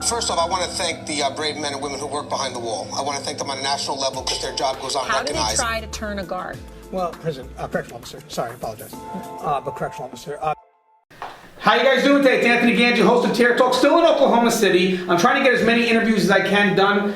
First off, I want to thank the brave men and women who work behind the wall. I want to thank them on a national level because their job goes unrecognized. How do they try to turn a guard? Well, correctional officer. Sorry, I apologize. But correctional officer. How you guys doing today? It's Anthony Ganji, host of Terror Talk, still in Oklahoma City. I'm trying to get as many interviews as I can done.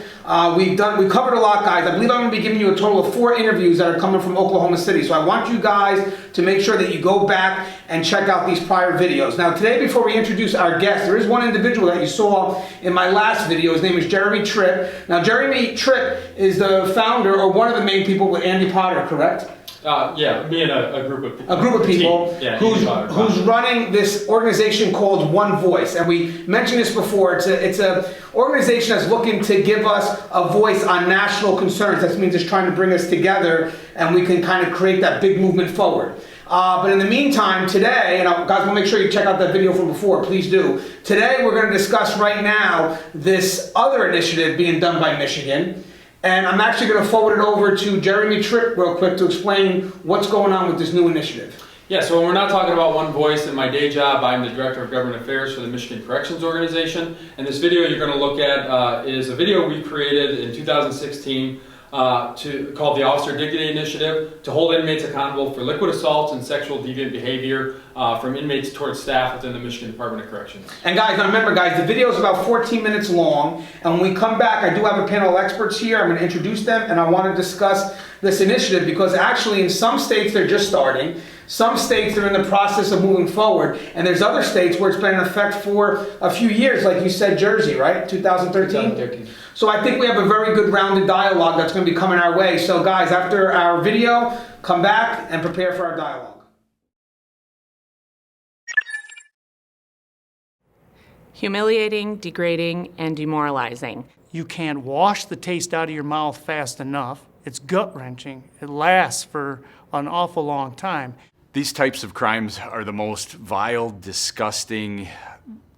We've covered a lot, guys. I believe I'm going to be giving you a total of 4 interviews that are coming from Oklahoma City. So I want you guys to make sure that you go back and check out these prior videos. Now today, before we introduce our guest, there is one individual that you saw in my last video. His name is Jeremy Tripp. Now Jeremy Tripp is the founder or one of the main people with Andy Potter, correct? Yeah, me and a group of people. A group of people who's running this organization called One Voice. And we mentioned this before. It's a organization that's looking to give us a voice on national concerns. That means it's trying to bring us together and we can kind of create that big movement forward. But in the meantime, today, and guys, we'll make sure you check out that video from before, please do. Today, we're going to discuss right now this other initiative being done by Michigan. And I'm actually going to forward it over to Jeremy Tripp real quick to explain what's going on with this new initiative. Yeah, so when we're not talking about One Voice, in my day job, I'm the Director of Government Affairs for the Michigan Corrections Organization. And this video you're going to look at is a video we created in 2016 called the Officer Dignity Initiative to hold inmates accountable for liquid assaults and sexual deviant behavior from inmates towards staff within the Michigan Department of Corrections. And guys, now remember guys, the video is about 14 minutes long, and when we come back, I do have a panel of experts here. I'm going to introduce them, and I want to discuss this initiative because actually in some states they're just starting, some states are in the process of moving forward, and there's other states where it's been in effect for a few years, like you said, Jersey, right? 2013? 2013. So I think we have a very good rounded dialogue that's going to be coming our way. So guys, after our video, come back and prepare for our dialogue. Humiliating, degrading, and demoralizing. You can't wash the taste out of your mouth fast enough. It's gut-wrenching. It lasts for an awful long time. These types of crimes are the most vile, disgusting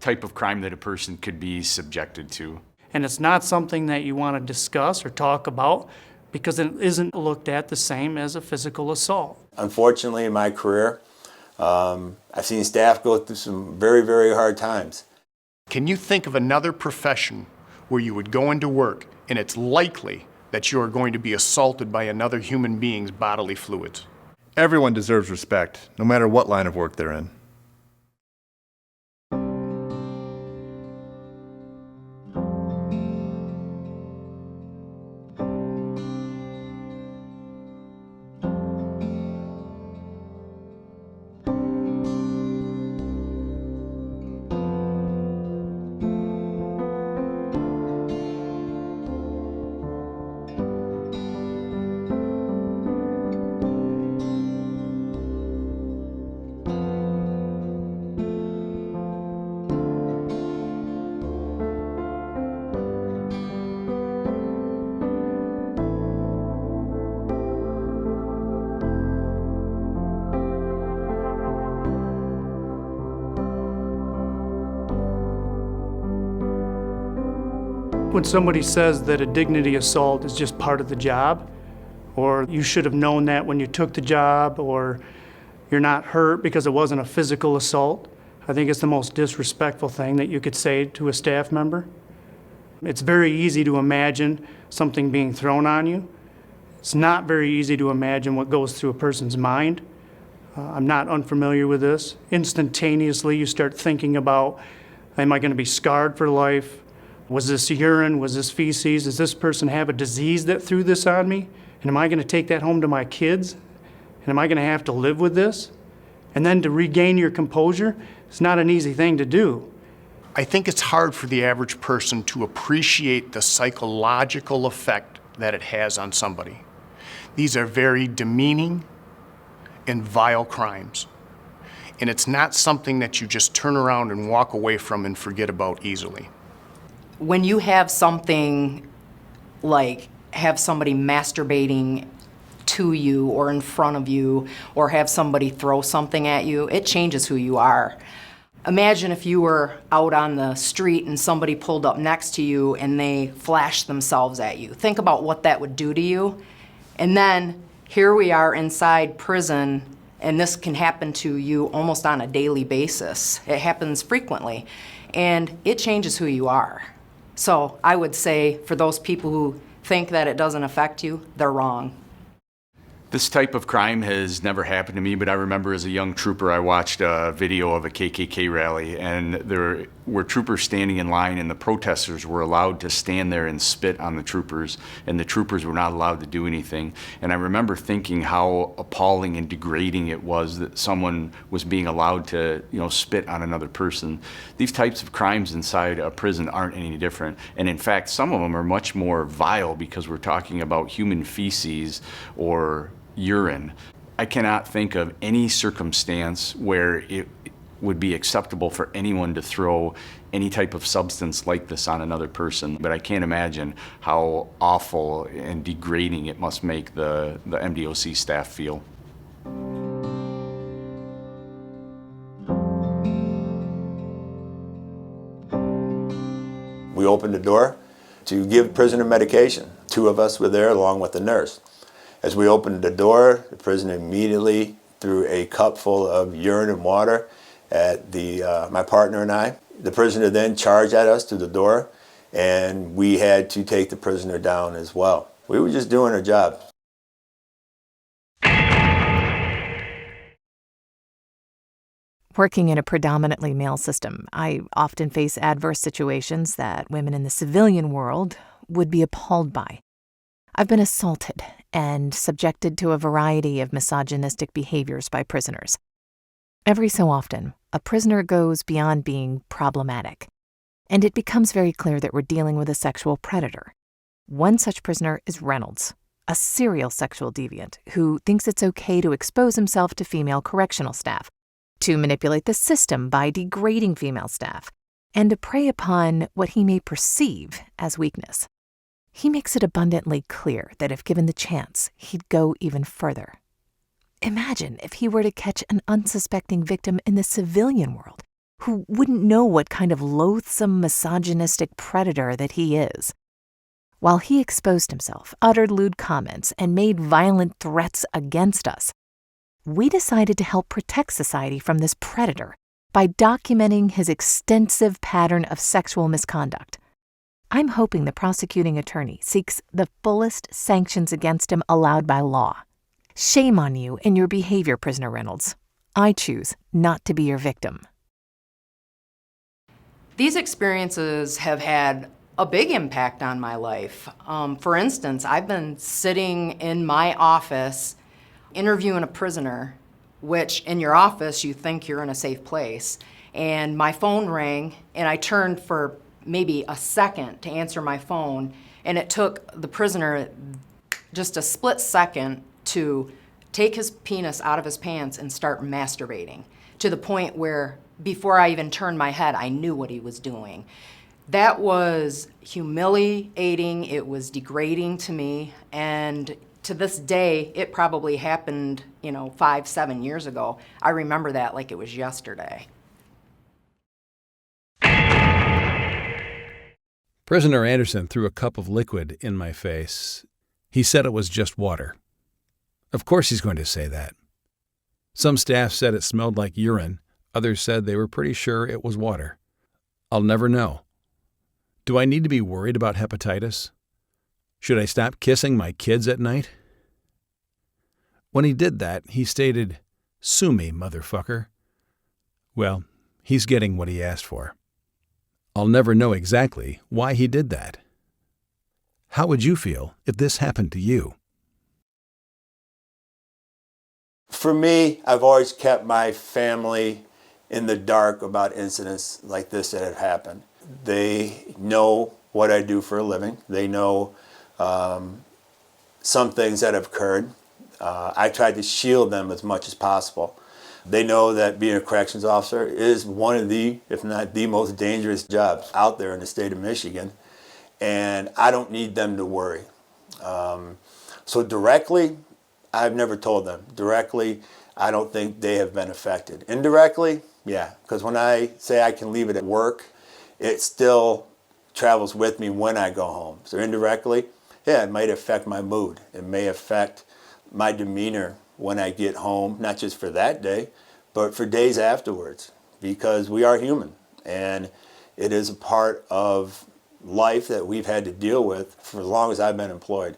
type of crime that a person could be subjected to. And it's not something that you want to discuss or talk about because it isn't looked at the same as a physical assault. Unfortunately, in my career, I've seen staff go through some very, very hard times. Can you think of another profession where you would go into work and it's likely that you are going to be assaulted by another human being's bodily fluids? Everyone deserves respect, no matter what line of work they're in. When somebody says that a dignity assault is just part of the job, or you should have known that when you took the job, or you're not hurt because it wasn't a physical assault, I think it's the most disrespectful thing that you could say to a staff member. It's very easy to imagine something being thrown on you. It's not very easy to imagine what goes through a person's mind. I'm not unfamiliar with this. Instantaneously, you start thinking about, am I going to be scarred for life? Was this urine? Was this feces? Does this person have a disease that threw this on me? And am I going to take that home to my kids? And am I going to have to live with this? And then to regain your composure, it's not an easy thing to do. I think it's hard for the average person to appreciate the psychological effect that it has on somebody. These are very demeaning and vile crimes. And it's not something that you just turn around and walk away from and forget about easily. When you have something like have somebody masturbating to you or in front of you, or have somebody throw something at you, it changes who you are. Imagine if you were out on the street and somebody pulled up next to you and they flashed themselves at you. Think about what that would do to you. And then here we are inside prison, and this can happen to you almost on a daily basis. It happens frequently, and it changes who you are. So I would say for those people who think that it doesn't affect you, they're wrong. This type of crime has never happened to me, but I remember as a young trooper, I watched a video of a KKK rally, and there were troopers standing in line, and the protesters were allowed to stand there and spit on the troopers, and the troopers were not allowed to do anything. And I remember thinking how appalling and degrading it was that someone was being allowed to, spit on another person. These types of crimes inside a prison aren't any different, and in fact, some of them are much more vile because we're talking about human feces or urine. I cannot think of any circumstance where it would be acceptable for anyone to throw any type of substance like this on another person, but I can't imagine how awful and degrading it must make the MDOC staff feel. We opened the door to give prisoner medication. 2 of us were there along with the nurse. As we opened the door, the prisoner immediately threw a cup full of urine and water at my partner and I. The prisoner then charged at us to the door, and we had to take the prisoner down as well. We were just doing our job. Working in a predominantly male system, I often face adverse situations that women in the civilian world would be appalled by. I've been assaulted and subjected to a variety of misogynistic behaviors by prisoners. Every so often, a prisoner goes beyond being problematic, and it becomes very clear that we're dealing with a sexual predator. One such prisoner is Reynolds, a serial sexual deviant who thinks it's okay to expose himself to female correctional staff, to manipulate the system by degrading female staff, and to prey upon what he may perceive as weakness. He makes it abundantly clear that if given the chance, he'd go even further. Imagine if he were to catch an unsuspecting victim in the civilian world who wouldn't know what kind of loathsome, misogynistic predator that he is. While he exposed himself, uttered lewd comments, and made violent threats against us, we decided to help protect society from this predator by documenting his extensive pattern of sexual misconduct. I'm hoping the prosecuting attorney seeks the fullest sanctions against him allowed by law. Shame on you and your behavior, Prisoner Reynolds. I choose not to be your victim. These experiences have had a big impact on my life. For instance, I've been sitting in my office interviewing a prisoner, which in your office you think you're in a safe place, and my phone rang, and I turned for maybe a second to answer my phone, and it took the prisoner just a split second to take his penis out of his pants and start masturbating, to the point where before I even turned my head, I knew what he was doing. That was humiliating, it was degrading to me, and to this day, it probably happened, 5-7 years ago. I remember that like it was yesterday. Prisoner Anderson threw a cup of liquid in my face. He said it was just water. Of course he's going to say that. Some staff said it smelled like urine. Others said they were pretty sure it was water. I'll never know. Do I need to be worried about hepatitis? Should I stop kissing my kids at night? When he did that, he stated, "Sue me, motherfucker." Well, he's getting what he asked for. I'll never know exactly why he did that. How would you feel if this happened to you? For me, I've always kept my family in the dark about incidents like this that have happened. They know what I do for a living. They know some things that have occurred. I tried to shield them as much as possible. They know that being a corrections officer is one of the, if not the most dangerous jobs out there in the state of Michigan, and I don't need them to worry. So directly, I've never told them. Directly, I don't think they have been affected. Indirectly, yeah, because when I say I can leave it at work, it still travels with me when I go home. So indirectly, yeah, it might affect my mood. It may affect my demeanor when I get home, not just for that day, but for days afterwards, because we are human, and it is a part of life that we've had to deal with for as long as I've been employed.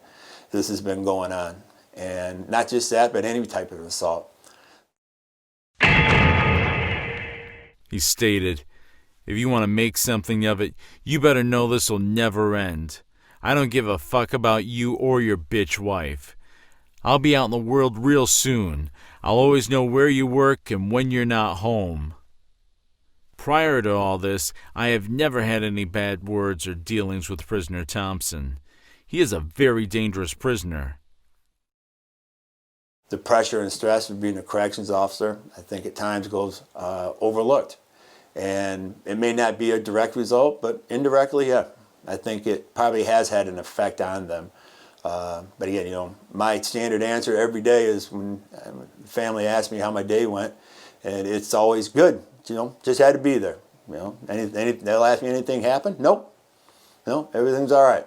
This has been going on. And not just that, but any type of assault. He stated, "If you want to make something of it, you better know this will never end. I don't give a fuck about you or your bitch wife. I'll be out in the world real soon. I'll always know where you work and when you're not home." Prior to all this, I have never had any bad words or dealings with prisoner Thompson. He is a very dangerous prisoner. The pressure and stress of being a corrections officer, I think at times goes overlooked. And it may not be a direct result, but indirectly, yeah. I think it probably has had an effect on them. But again, you know, my standard answer every day is when the family asks me how my day went, and it's always good. You know, just had to be there. You know, they'll ask me anything happened? Nope. No, everything's all right.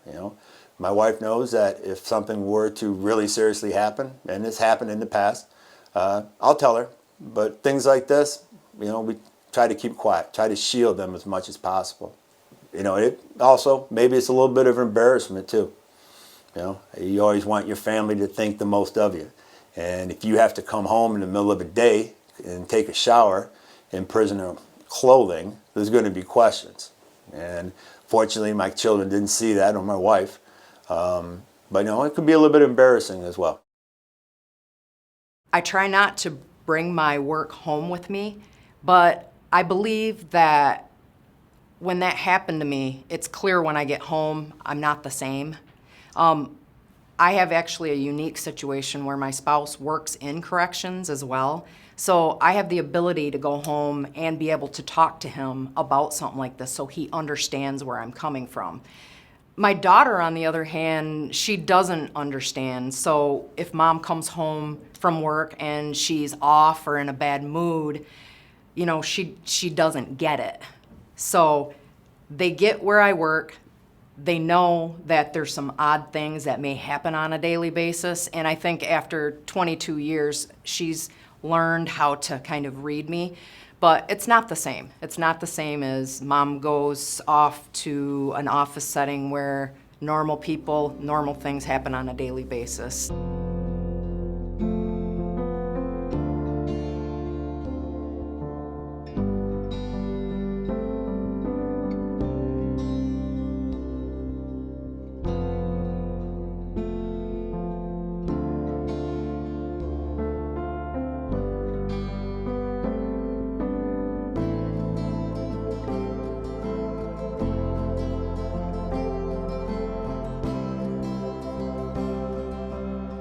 You know, my wife knows that if something were to really seriously happen, and this happened in the past, I'll tell her. But things like this, you know, we try to keep quiet, try to shield them as much as possible. You know, it also, maybe it's a little bit of embarrassment too. You know, you always want your family to think the most of you. And if you have to come home in the middle of a day and take a shower in prisoner clothing, there's going to be questions. And fortunately, my children didn't see that, or my wife. But you know, it could be a little bit embarrassing as well. I try not to bring my work home with me, but I believe that when that happened to me, it's clear when I get home, I'm not the same. I have actually a unique situation where my spouse works in corrections as well. So I have the ability to go home and be able to talk to him about something like this so he understands where I'm coming from. My daughter, on the other hand, she doesn't understand. So if mom comes home from work and she's off or in a bad mood, you know, she doesn't get it. So they get where I work. They know that there's some odd things that may happen on a daily basis. And I think after 22 years, she's learned how to kind of read me. But it's not the same. It's not the same as mom goes off to an office setting where normal people, normal things happen on a daily basis.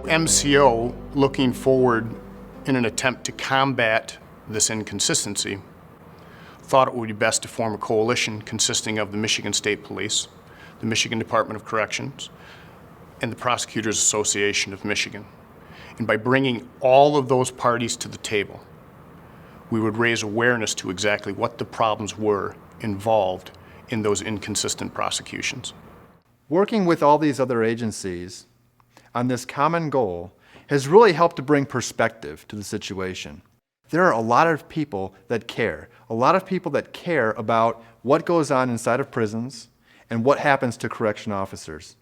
MCO, looking forward in an attempt to combat this inconsistency, thought it would be best to form a coalition consisting of the Michigan State Police, the Michigan Department of Corrections, and the Prosecutors Association of Michigan. And by bringing all of those parties to the table, we would raise awareness to exactly what the problems were involved in those inconsistent prosecutions. Working with all these other agencies on this common goal has really helped to bring perspective to the situation. There are a lot of people that care, about what goes on inside of prisons and what happens to correction officers.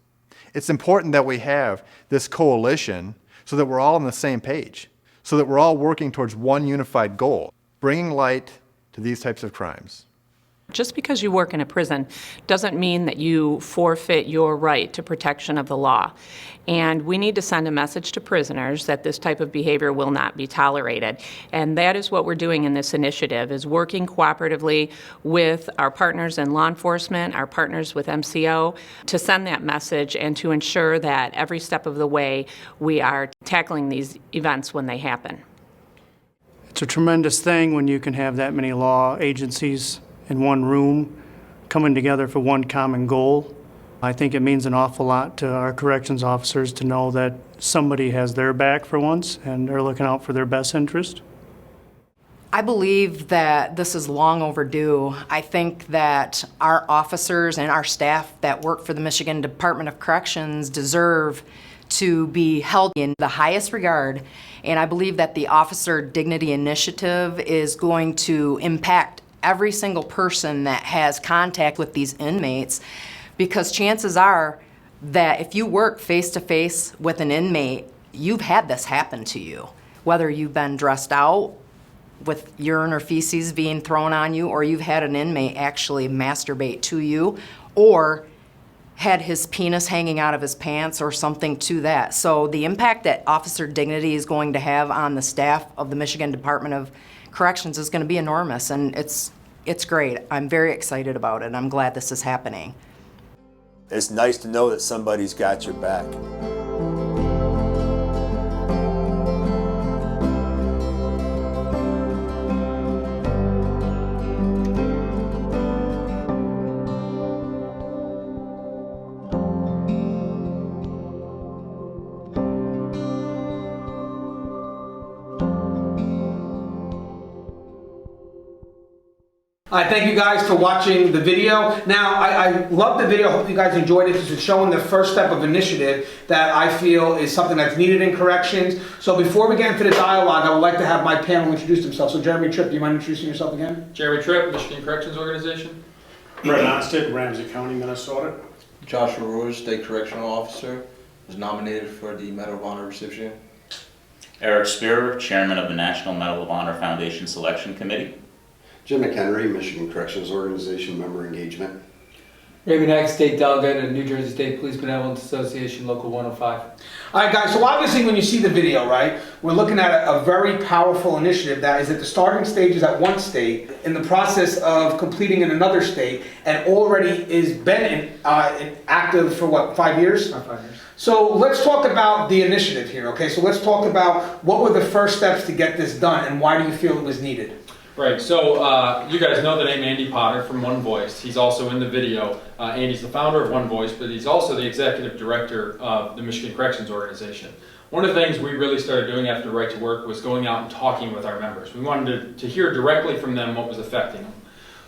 It's important that we have this coalition so that we're all on the same page, so that we're all working towards one unified goal, bringing light to these types of crimes. Just because you work in a prison doesn't mean that you forfeit your right to protection of the law. And we need to send a message to prisoners that this type of behavior will not be tolerated. And that is what we're doing in this initiative, is working cooperatively with our partners in law enforcement, our partners with MCO, to send that message and to ensure that every step of the way we are tackling these events when they happen. It's a tremendous thing when you can have that many law agencies in one room coming together for one common goal. I think it means an awful lot to our corrections officers to know that somebody has their back for once and they're looking out for their best interest. I believe that this is long overdue. I think that our officers and our staff that work for the Michigan Department of Corrections deserve to be held in the highest regard, and I believe that the Officer Dignity Initiative is going to impact every single person that has contact with these inmates, because chances are that if you work face-to-face with an inmate, you've had this happen to you. Whether you've been dressed out with urine or feces being thrown on you, or you've had an inmate actually masturbate to you, or had his penis hanging out of his pants or something to that. So the impact that officer dignity is going to have on the staff of the Michigan Department of Corrections is going to be enormous, and it's great. I'm very excited about it. I'm glad this is happening. It's nice to know that somebody's got your back. All right, thank you guys for watching the video. Now, I love the video. I hope you guys enjoyed it. This is showing the first step of initiative that I feel is something that's needed in corrections. So before we get into the dialogue, I would like to have my panel introduce themselves. So Jeremy Tripp, do you mind introducing yourself again? Jeremy Tripp, Michigan Corrections Organization. Brett Onsted, Ramsey County, Minnesota. Joshua Rouge, State Correctional Officer, was nominated for the Medal of Honor recipient. Eric Spearer, Chairman of the National Medal of Honor Foundation Selection Committee. Jim McHenry, Michigan Corrections Organization Member Engagement. Raymond Hack, State Delegate of New Jersey State Police Benevolent Association, Local 105. All right, guys, so obviously when you see the video, right, we're looking at a very powerful initiative that is at the starting stages at one state, in the process of completing in another state, and already is been active for what, 5 years? 5 years. So let's talk about the initiative here, okay? So let's talk about what were the first steps to get this done, and why do you feel it was needed? Right, so you guys know the name Andy Potter from One Voice. He's also in the video. Andy's the founder of One Voice, but he's also the executive director of the Michigan Corrections Organization. One of the things we really started doing after Right to Work was going out and talking with our members. We wanted to hear directly from them what was affecting them.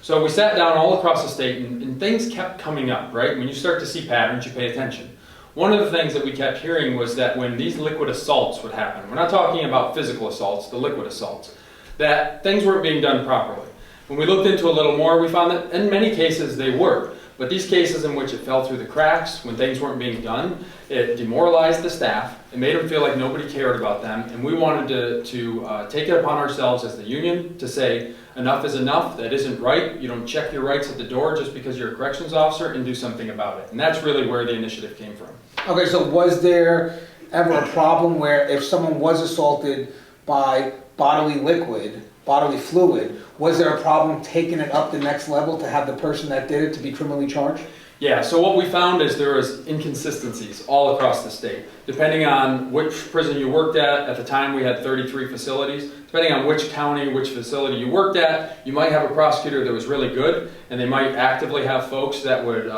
So we sat down all across the state, and things kept coming up, right? When you start to see patterns, you pay attention. One of the things that we kept hearing was that when these liquid assaults would happen, we're not talking about physical assaults, the liquid assaults, that things weren't being done properly. When we looked into a little more, we found that in many cases they were. But these cases in which it fell through the cracks, when things weren't being done, it demoralized the staff. It made them feel like nobody cared about them. And we wanted to take it upon ourselves as the union to say, enough is enough, that isn't right. You don't check your rights at the door just because you're a corrections officer, and do something about it. And that's really where the initiative came from. Okay, so was there ever a problem where if someone was assaulted by bodily liquid, bodily fluid, was there a problem taking it up the next level to have the person that did it to be criminally charged? Yeah, so what we found is there was inconsistencies all across the state. Depending on which prison you worked at the time we had 33 facilities. Depending on which county, which facility you worked at, you might have a prosecutor that was really good, and they might actively have folks that would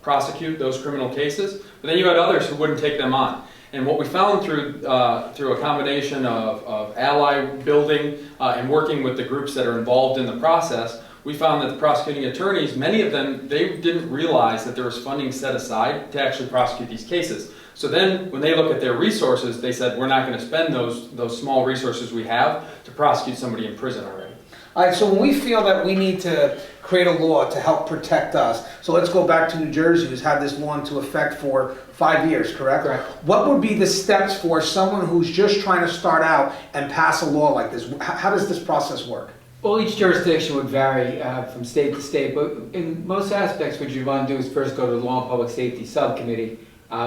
prosecute those criminal cases, but then you had others who wouldn't take them on. And what we found through a combination of ally building and working with the groups that are involved in the process, we found that the prosecuting attorneys, many of them, they didn't realize that there was funding set aside to actually prosecute these cases. So then when they look at their resources, they said, we're not going to spend those small resources we have to prosecute somebody in prison already. All right, so when we feel that we need to create a law to help protect us, so let's go back to New Jersey, who's had this law into effect for 5 years, correct? Correct. What would be the steps for someone who's just trying to start out and pass a law like this? How does this process work? Well, each jurisdiction would vary from state to state, but in most aspects, what you want to do is first go to the Law and Public Safety Subcommittee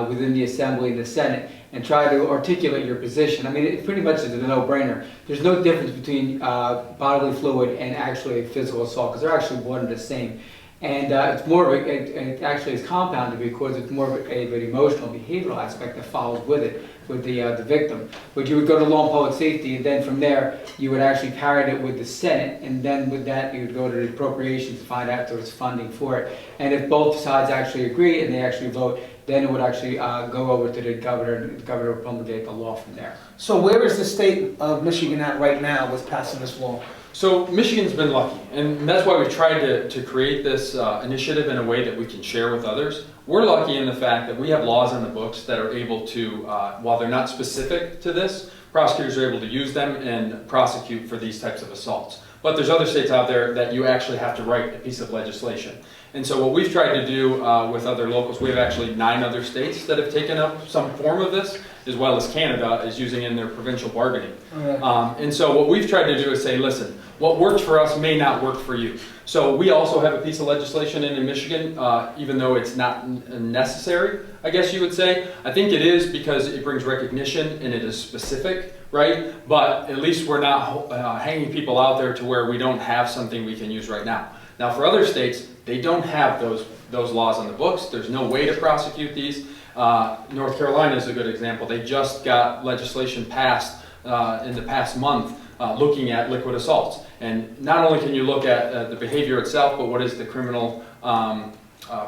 within the Assembly and the Senate and try to articulate your position. I mean, it pretty much is a no-brainer. There's no difference between bodily fluid and actually a physical assault, because they're actually one and the same. And it's more of it actually is compounded because it's more of an emotional behavioral aspect that follows with it, with the victim. But you would go to Law and Public Safety, and then from there, you would actually parrot it with the Senate, and then with that, you would go to the appropriations to find out if there was funding for it. And if both sides actually agree and they actually vote, then it would actually go over to the governor, and the governor would promulgate the law from there. So where is the state of Michigan at right now with passing this law? So Michigan's been lucky, and that's why we tried to create this initiative in a way that we can share with others. We're lucky in the fact that we have laws on the books that are able to, while they're not specific to this, prosecutors are able to use them and prosecute for these types of assaults. But there's other states out there that you actually have to write a piece of legislation. And so what we've tried to do with other locals, we have actually 9 other states that have taken up some form of this, as well as Canada is using it in their provincial bargaining. And so what we've tried to do is say, listen, what works for us may not work for you. So we also have a piece of legislation in Michigan, even though it's not necessary, I guess you would say. I think it is because it brings recognition and it is specific, right? But at least we're not hanging people out there to where we don't have something we can use right now. Now for other states, they don't have those laws on the books. There's no way to prosecute these. North Carolina is a good example. They just got legislation passed in the past month looking at liquid assaults. And not only can you look at the behavior itself, but what is the criminal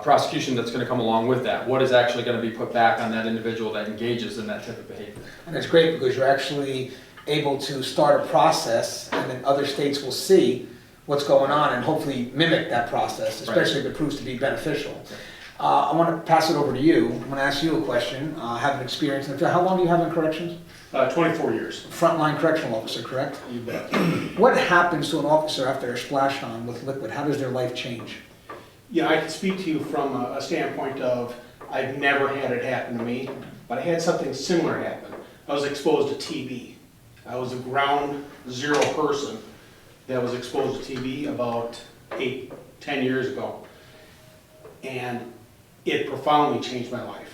prosecution that's going to come along with that? What is actually going to be put back on that individual that engages in that type of behavior? And it's great because you're actually able to start a process, and then other states will see what's going on and hopefully mimic that process, especially if it proves to be beneficial. I want to pass it over to you. I'm going to ask you a question. Have an experience. How long do you have in corrections? 24 years. Frontline correctional officer, correct? You bet. What happens to an officer after they're splashed on with liquid? How does their life change? Yeah, I can speak to you from a standpoint of I've never had it happen to me, but I had something similar happen. I was exposed to TB. I was a ground zero person that was exposed to TB about 8-10 years ago. And it profoundly changed my life.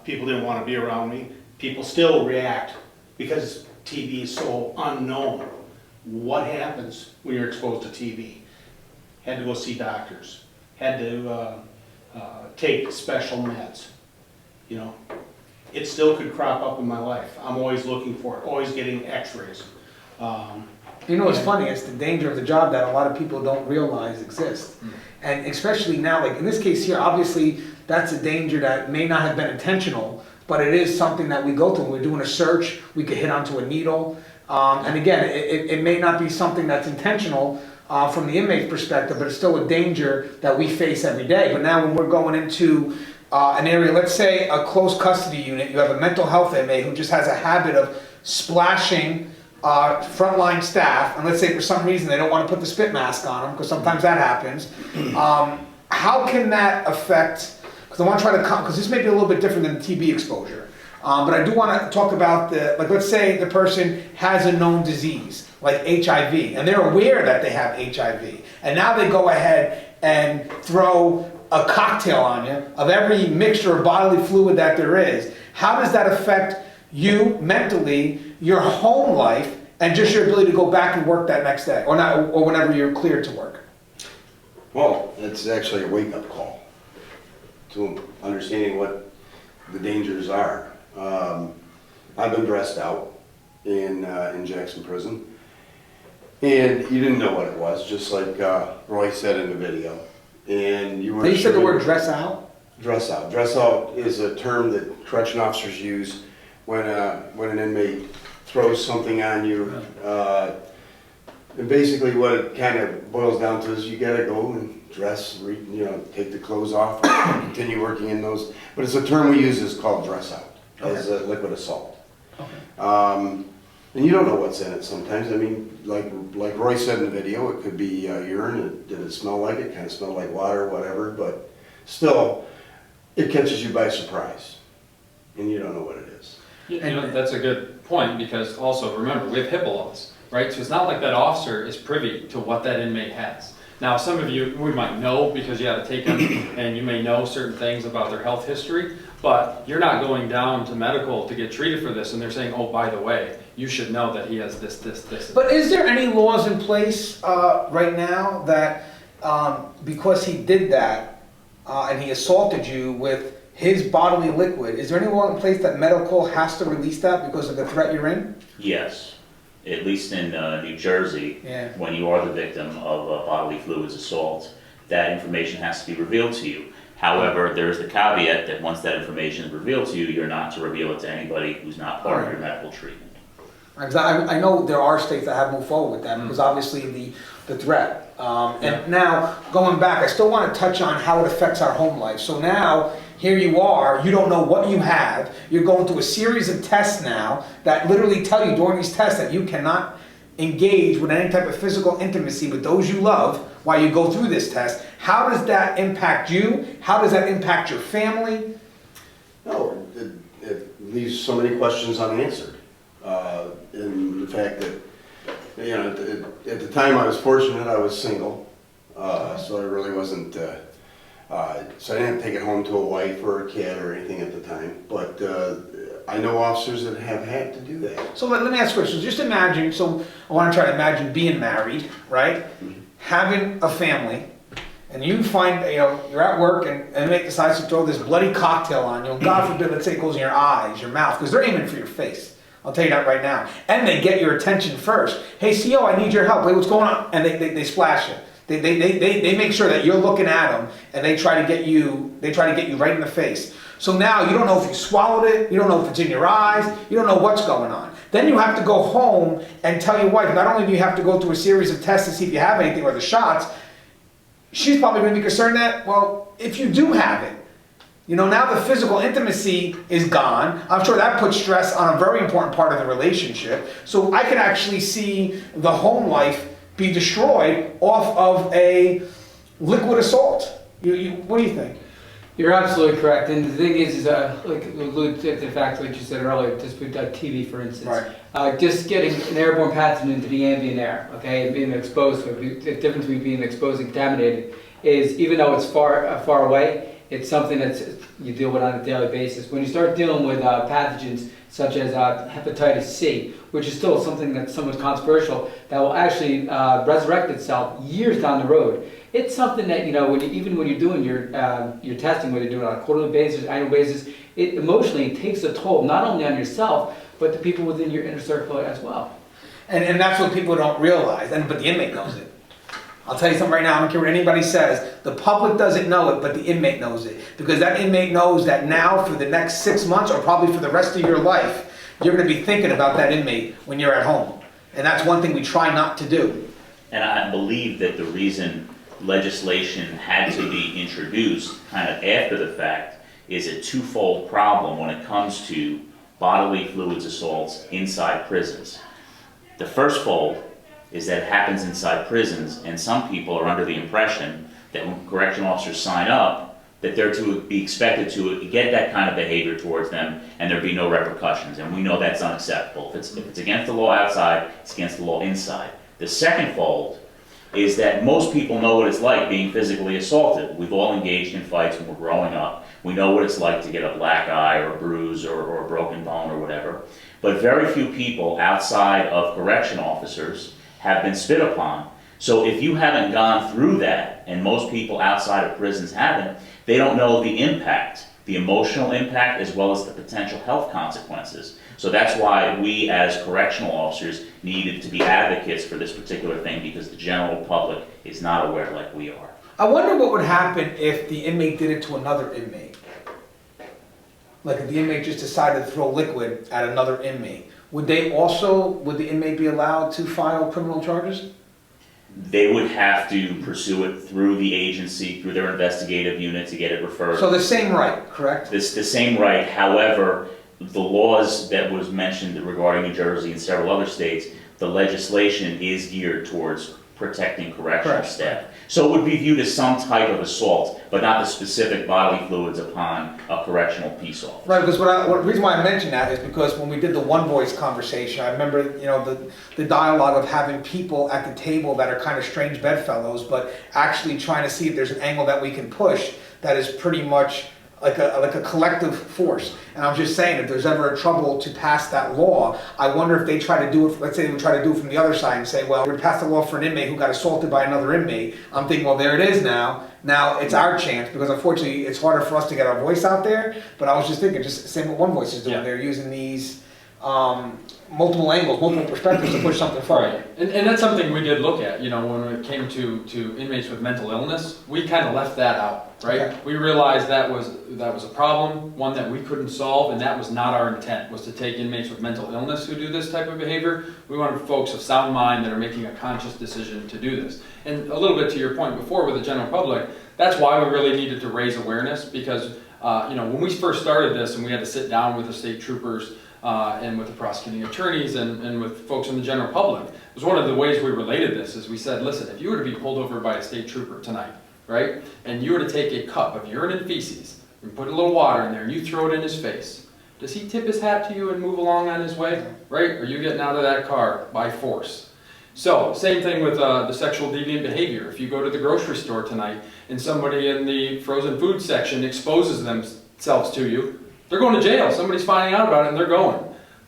People didn't want to be around me. People still react because TB is so unknown. What happens when you're exposed to TB? Had to go see doctors. Had to take special meds. You know, it still could crop up in my life. I'm always looking for it, always getting x-rays. You know what's funny? It's the danger of the job that a lot of people don't realize exists. And especially now, like in this case here, obviously that's a danger that may not have been intentional, but it is something that we go through. When we're doing a search, we could hit onto a needle. And again, it may not be something that's intentional from the inmate's perspective, but it's still a danger that we face every day. But now when we're going into an area, let's say a close custody unit, you have a mental health inmate who just has a habit of splashing frontline staff, and let's say for some reason they don't want to put the spit mask on them, because sometimes that happens. How can that affect, because I want to try to, because this may be a little bit different than TB exposure, but I do want to talk about the, like let's say the person has a known disease, like HIV, and they're aware that they have HIV, and now they go ahead and throw a cocktail on you of every mixture of bodily fluid that there is. How does that affect you mentally, your home life, and just your ability to go back and work that next day, or not, or whenever you're cleared to work? Well, it's actually a wake-up call to understanding what the dangers are. I've been dressed out in Jackson Prison, and you didn't know what it was, just like Roy said in the video. And you were. You said the word dress out? Dress out. Dress out is a term that correction officers use when an inmate throws something on you. And basically what it kind of boils down to is you gotta go and dress, take the clothes off, continue working in those. But it's a term we use is called dress out, as a liquid assault. Okay. And you don't know what's in it sometimes. I mean, like Roy said in the video, it could be urine. Did it smell like it? Kind of smelled like water, whatever. But still, it catches you by surprise, and you don't know what it is. You know, that's a good point, because also remember, we have HIPAA laws, right? So it's not like that officer is privy to what that inmate has. Now, some of you, we might know because you had to take them, and you may know certain things about their health history, but you're not going down to medical to get treated for this, and they're saying, oh, by the way, you should know that he has this, this, this. But is there any laws in place right now that because he did that and he assaulted you with his bodily liquid, is there any law in place that medical has to release that because of the threat you're in? Yes. At least in New Jersey, when you are the victim of a bodily fluids assault, that information has to be revealed to you. However, there's the caveat that once that information is revealed to you, you're not to reveal it to anybody who's not part of your medical treatment. I know there are states that have moved forward with that because obviously the threat. And now, going back, I still want to touch on how it affects our home life. So now, here you are, you don't know what you have, you're going through a series of tests now that literally tell you during these tests that you cannot engage with any type of physical intimacy with those you love while you go through this test, how does that impact you? How does that impact your family? No, it leaves so many questions unanswered. In the fact that, you know, at the time I was fortunate, I was single, so I really wasn't, so I didn't take it home to a wife or a kid or anything at the time, but I know officers that have had to do that. So let me ask you a question. Just imagine, so I want to try to imagine being married, right? Having a family, and you find, you know, you're at work and an inmate decides to throw this bloody cocktail on you, and God forbid, let's say it goes in your eyes, your mouth, because they're aiming for your face. I'll tell you that right now. And they get your attention first. Hey, CO, I need your help. Wait, what's going on? And they splash you. They make sure that you're looking at them, and they try to get you right in the face. So now you don't know if you swallowed it, you don't know if it's in your eyes, you don't know what's going on. Then you have to go home and tell your wife, not only do you have to go through a series of tests to see if you have anything or the shots, she's probably going to be concerned that, well, if you do have it, you know, now the physical intimacy is gone. I'm sure that puts stress on a very important part of the relationship. So I can actually see the home life be destroyed off of a liquid assault. What do you think? You're absolutely correct. And the thing is like allude to the fact what you said earlier, just with TB, for instance. Right. Just getting an airborne pathogen into the ambient air, okay, and being exposed to it. The difference between being exposed and contaminated is, even though it's far away, it's something that you deal with on a daily basis. When you start dealing with pathogens such as hepatitis C, which is still something that's somewhat controversial, that will actually resurrect itself years down the road. It's something that, you know, even when you're doing your testing, whether you're doing it on a quarterly basis, annual basis, it emotionally takes a toll not only on yourself, but the people within your inner circle as well. And that's what people don't realize, but the inmate knows it. I'll tell you something right now, I don't care what anybody says, the public doesn't know it, but the inmate knows it. Because that inmate knows that now for the next 6 months, or probably for the rest of your life, you're going to be thinking about that inmate when you're at home. And that's one thing we try not to do. And I believe that the reason legislation had to be introduced kind of after the fact is a twofold problem when it comes to bodily fluids assaults inside prisons. The first fold is that it happens inside prisons, and some people are under the impression that when correctional officers sign up, that they're to be expected to get that kind of behavior towards them and there be no repercussions, and we know that's unacceptable. If it's against the law outside, it's against the law inside. The second fold is that most people know what it's like being physically assaulted. We've all engaged in fights when we're growing up. We know what it's like to get a black eye or a bruise or a broken bone or whatever. But very few people outside of correctional officers have been spit upon. So if you haven't gone through that, and most people outside of prisons haven't, they don't know the impact, the emotional impact, as well as the potential health consequences. So that's why we as correctional officers needed to be advocates for this particular thing, because the general public is not aware like we are. I wonder what would happen if the inmate did it to another inmate. Like if the inmate just decided to throw liquid at another inmate. Would the inmate be allowed to file criminal charges? They would have to pursue it through the agency, through their investigative unit to get it referred. So the same right, correct? The same right. However, the laws that was mentioned regarding New Jersey and several other states, the legislation is geared towards protecting correctional staff. So it would be viewed as some type of assault, but not the specific bodily fluids upon a correctional peace officer. Right, because the reason why I mentioned that is because when we did the one voice conversation, I remember, you know, the dialogue of having people at the table that are kind of strange bedfellows, but actually trying to see if there's an angle that we can push that is pretty much like a collective force. And I'm just saying, if there's ever a trouble to pass that law, I wonder if they try to do it, let's say they would try to do it from the other side and say, well, we're pass the law for an inmate who got assaulted by another inmate. I'm thinking, well, there it is now. Now it's our chance, because unfortunately it's harder for us to get our voice out there. But I was just thinking, just same what One Voice is doing. Yeah. They're using these multiple angles, multiple perspectives to push something forward. Right. And that's something we did look at, you know, when it came to inmates with mental illness. We kind of left that out, right? Okay. We realized that was a problem, one that we couldn't solve, and that was not our intent, was to take inmates with mental illness who do this type of behavior. We wanted folks of sound mind that are making a conscious decision to do this. And a little bit to your point before with the general public, that's why we really needed to raise awareness, because you know, when we first started this and we had to sit down with the state troopers, and with the prosecuting attorneys and with folks in the general public. It was one of the ways we related this is we said, listen, if you were to be pulled over by a state trooper tonight, right, and you were to take a cup of urine and feces and put a little water in there and you throw it in his face, does he tip his hat to you and move along on his way, right? Or are you getting out of that car by force? So, same thing with the sexual deviant behavior. If you go to the grocery store tonight and somebody in the frozen food section exposes themselves to you, they're going to jail. Somebody's finding out about it and they're going.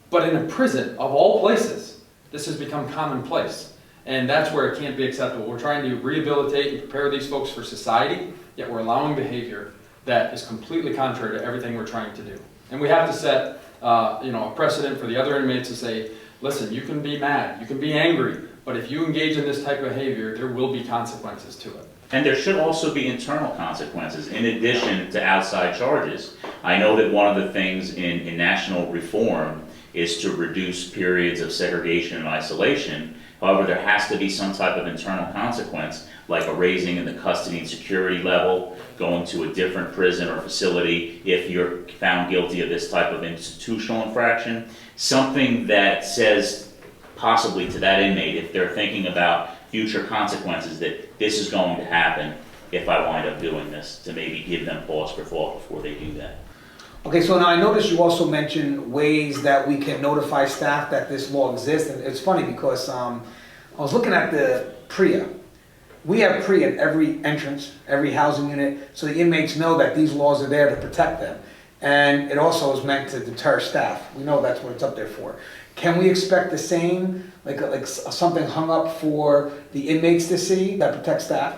But in a prison, of all places, this has become commonplace. And that's where it can't be acceptable. We're trying to rehabilitate and prepare these folks for society, yet we're allowing behavior that is completely contrary to everything we're trying to do. And we have to set a precedent for the other inmates to say, listen, you can be mad, you can be angry, but if you engage in this type of behavior, there will be consequences to it. And there should also be internal consequences in addition to outside charges. I know that one of the things in national reform is to reduce periods of segregation and isolation. However, there has to be some type of internal consequence, like a raising in the custody and security level, going to a different prison or facility if you're found guilty of this type of institutional infraction. Something that says possibly to that inmate, if they're thinking about future consequences, that this is going to happen if I wind up doing this, to maybe give them pause for thought before they do that. Okay, so now I noticed you also mentioned ways that we can notify staff that this law exists, and it's funny because I was looking at the PREA. We have PREA at every entrance, every housing unit, so the inmates know that these laws are there to protect them. And it also is meant to deter staff. We know that's what it's up there for. Can we expect the same, like something hung up for the inmates to see that protects staff?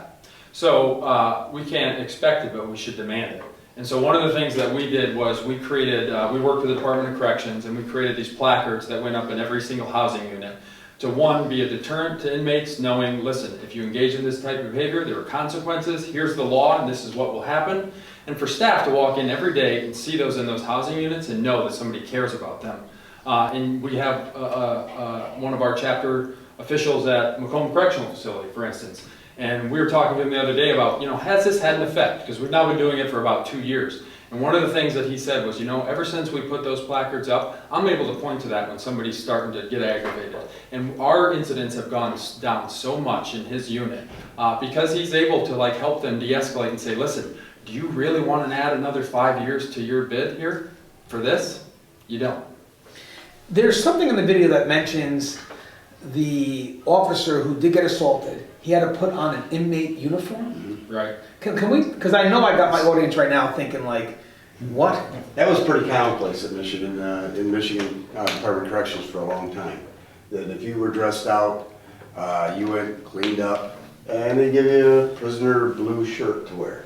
So we can't expect it, but we should demand it. And so one of the things that we did was we created, we worked with the Department of Corrections, and we created these placards that went up in every single housing unit to, one, be a deterrent to inmates, knowing, listen, if you engage in this type of behavior, there are consequences, here's the law, and this is what will happen. And for staff to walk in every day and see those in those housing units and know that somebody cares about them. And we have one of our chapter officials at Macomb Correctional Facility, for instance, and we were talking to him the other day about, has this had an effect? Because we've now been doing it for about 2 years. And one of the things that he said was, ever since we put those placards up, I'm able to point to that when somebody's starting to get aggravated. And our incidents have gone down so much in his unit because he's able to help them de-escalate and say, listen, do you really want to add another 5 years to your bid here for this? You don't. There's something in the video that mentions the officer who did get assaulted. He had to put on an inmate uniform. Right. Can we? Because I know I got my audience right now thinking what? That was pretty commonplace in Michigan Department of Corrections for a long time. That if you were dressed out, you went cleaned up, and they give you a prisoner blue shirt to wear.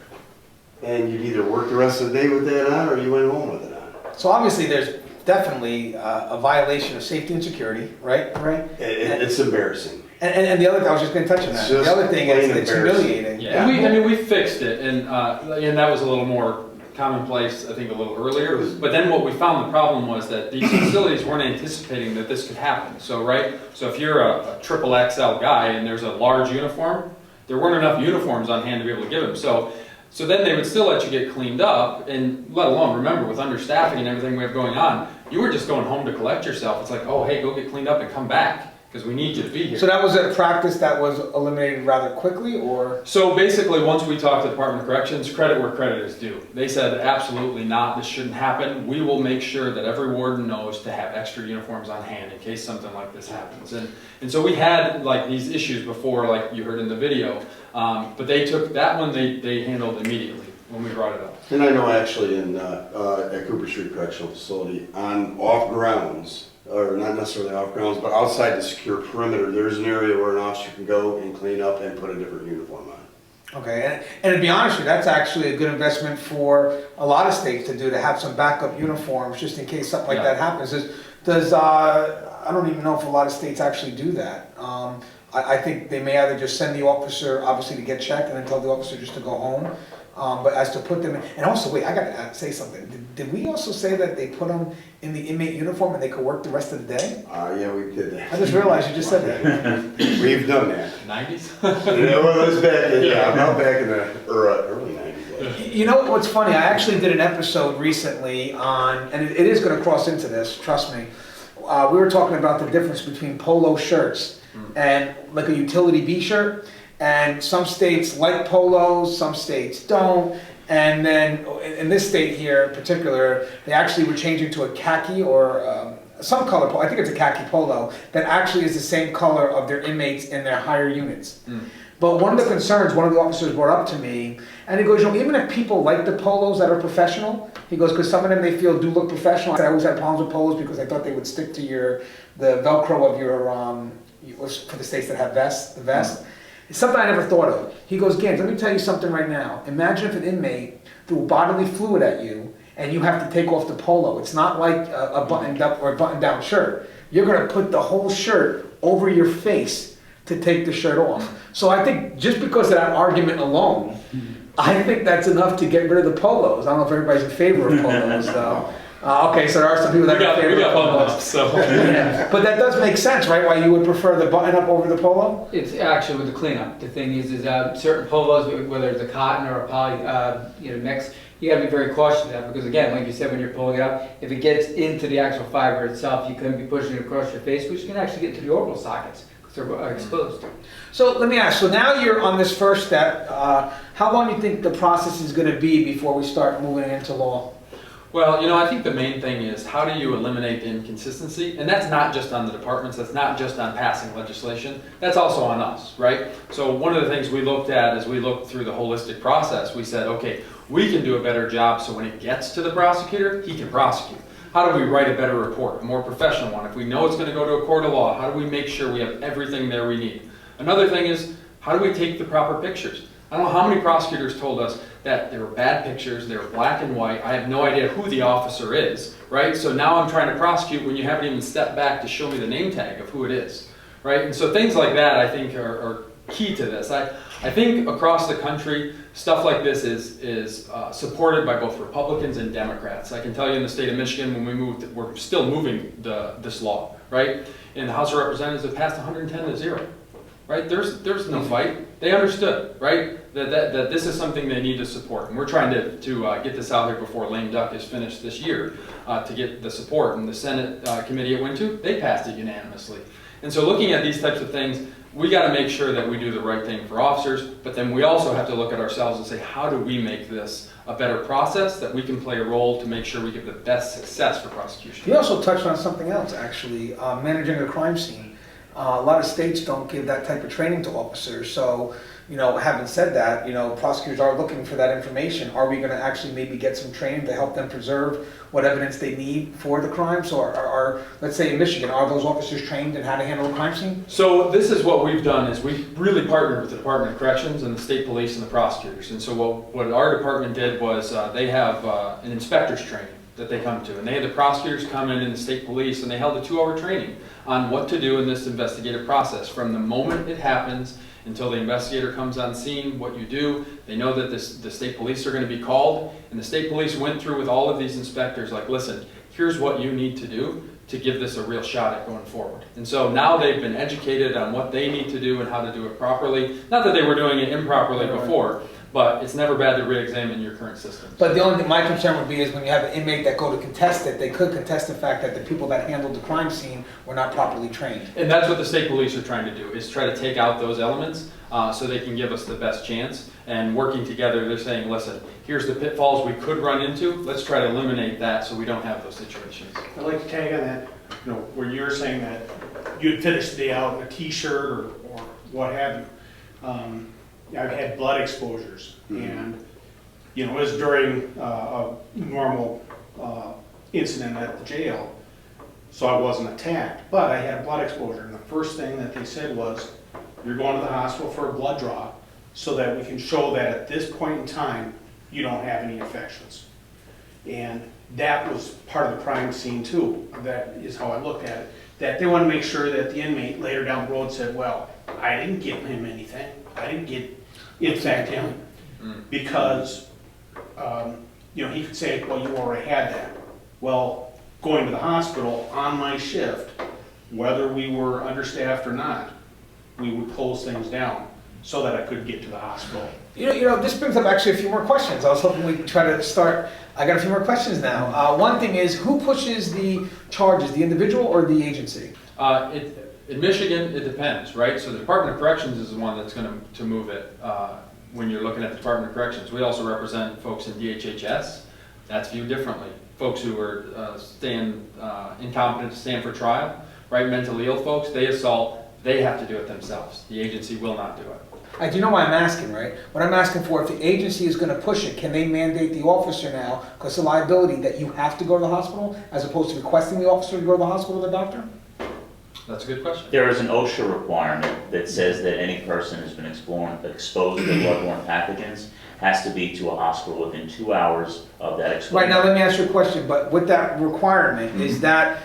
And you'd either work the rest of the day with that on, or you went home with it on. So obviously there's definitely a violation of safety and security, right? It's embarrassing. And the other thing, I was just going to touch on that. The other thing is it's humiliating. Yeah, we fixed it, and that was a little more commonplace, I think, a little earlier. But then what we found the problem was that these facilities weren't anticipating that this could happen. So if you're a triple XL guy and there's a large uniform, there weren't enough uniforms on hand to be able to give them. So then they would still let you get cleaned up, and let alone, remember, with understaffing and everything we have going on, you were just going home to collect yourself. It's like, oh, hey, go get cleaned up and come back, because we need you to be here. So that was a practice that was eliminated rather quickly, or? So basically, once we talked to the Department of Corrections, credit where credit is due. They said, absolutely not, this shouldn't happen. We will make sure that every warden knows to have extra uniforms on hand in case something like this happens. And so we had these issues before, like you heard in the video, but they took that one, they handled immediately when we brought it up. And I know actually at Cooper Street Correctional Facility, on off grounds, or not necessarily off grounds, but outside the secure perimeter, there's an area where an officer can go and clean up and put a different uniform on. Okay, and to be honest with you, that's actually a good investment for a lot of states to do, to have some backup uniforms just in case something like that happens. I don't even know if a lot of states actually do that. I think they may either just send the officer, obviously, to get checked and then tell the officer just to go home. But as to put them in, and also, wait, I gotta say something. Did we also say that they put them in the inmate uniform and they could work the rest of the day? Yeah, we did that. I just realized you just said that. We've done that. 90s? Well, it was back in, about back in the early 90s. You know what's funny? I actually did an episode recently on, and it is going to cross into this, trust me. We were talking about the difference between polo shirts and like a utility B shirt. And some states like polos, some states don't. And then in this state here in particular, they actually were changing to a khaki or some color polo. I think it's a khaki polo that actually is the same color of their inmates in their higher units. But one of the concerns one of the officers brought up to me, and he goes, even if people like the polos that are professional, he goes, because some of them they feel do look professional. I always had problems with polos because I thought they would stick to the Velcro of your, for the states that have the vest. It's something I never thought of. He goes, Gans, let me tell you something right now. Imagine if an inmate threw bodily fluid at you and you have to take off the polo. It's not like a buttoned up or a buttoned down shirt. You're going to put the whole shirt over your face to take the shirt off. So I think just because of that argument alone, I think that's enough to get rid of the polos. I don't know if everybody's in favor of polos though. Okay, so there are some people that are in favor of polos. So. Yeah. But that does make sense, right? Why you would prefer the button up over the polo? It's actually with the cleanup. The thing is certain polos, whether it's a cotton or a poly, mix, you got to be very cautious of that because again, like you said, when you're pulling it up, if it gets into the actual fiber itself, you couldn't be pushing it across your face, which can actually get into the orbital sockets because they're exposed. So let me ask. So now you're on this first step. How long do you think the process is going to be before we start moving into law? Well, I think the main thing is how do you eliminate the inconsistency? And that's not just on the departments, that's not just on passing legislation, that's also on us, right? So one of the things we looked at as we looked through the holistic process, we said, okay, we can do a better job so when it gets to the prosecutor, he can prosecute. How do we write a better report, a more professional one? If we know it's going to go to a court of law, how do we make sure we have everything there we need? Another thing is, how do we take the proper pictures? I don't know how many prosecutors told us that there were bad pictures, they were black and white, I have no idea who the officer is, right? So now I'm trying to prosecute when you haven't even stepped back to show me the name tag of who it is, right? And so things like that I think are key to this. I think across the country, stuff like this is supported by both Republicans and Democrats. I can tell you in the state of Michigan, when we moved, we're still moving this law, right? In the House of Representatives, it passed 110-0. Right? There's no fight. They understood, right? That this is something they need to support. And we're trying to get this out here before lame duck is finished this year to get the support. And the Senate committee it went to, they passed it unanimously. And so looking at these types of things, we got to make sure that we do the right thing for officers, but then we also have to look at ourselves and say, how do we make this a better process that we can play a role to make sure we get the best success for prosecution? You also touched on something else, actually, managing a crime scene. A lot of states don't give that type of training to officers. So, having said that, prosecutors are looking for that information. Are we going to actually maybe get some training to help them preserve what evidence they need for the crime? So are let's say in Michigan, are those officers trained in how to handle a crime scene? So this is what we've done is we really partnered with the Department of Corrections and the state police and the prosecutors. And so what our department did was they have an inspector's training that they come to. And they had the prosecutors come in and the state police and they held a 2-hour training on what to do in this investigative process from the moment it happens until the investigator comes on scene, what you do. They know that the state police are going to be called, and the state police went through with all of these inspectors like, listen, here's what you need to do to give this a real shot at going forward. And so now they've been educated on what they need to do and how to do it properly. Not that they were doing it improperly before, but it's never bad to re-examine your current system. But the only thing my concern would be is when you have an inmate that go to contest it, they could contest the fact that the people that handled the crime scene were not properly trained. And that's what the state police are trying to do, is try to take out those elements so they can give us the best chance. And working together, they're saying, listen, here's the pitfalls we could run into. Let's try to eliminate that so we don't have those situations. I'd like to tag on that, where you're saying that you'd finish the day out in a t-shirt or what have you. I've had blood exposures, and it was during a normal incident at the jail, so I wasn't attacked, but I had a blood exposure, and the first thing that they said was, you're going to the hospital for a blood draw so that we can show that at this point in time you don't have any infections. And that was part of the crime scene too. That is how I looked at it. That they want to make sure that the inmate later down the road said, well, I didn't give him anything. I didn't infect him because he could say, well, you already had that. Well, going to the hospital on my shift, whether we were understaffed or not, we would close things down. so that I could get to the hospital. You know, this brings up actually a few more questions. I was hoping we'd try to start. I got a few more questions now. One thing is, who pushes the charges, the individual or the agency? In Michigan, it depends, right? So the Department of Corrections is the one that's going to move it when you're looking at the Department of Corrections. We also represent folks in DHHS. That's viewed differently. Folks who are incompetent to stand for trial, right? Mentally ill folks, they assault, they have to do it themselves. The agency will not do it. Do you know why I'm asking, right? What I'm asking for, if the agency is going to push it, can they mandate the officer now, because the liability that you have to go to the hospital, as opposed to requesting the officer to go to the hospital with the doctor? That's a good question. There is an OSHA requirement that says that any person who's been exposed to bloodborne pathogens has to be to a hospital within 2 hours of that exposure. Right, now let me ask you a question, but with that requirement, is that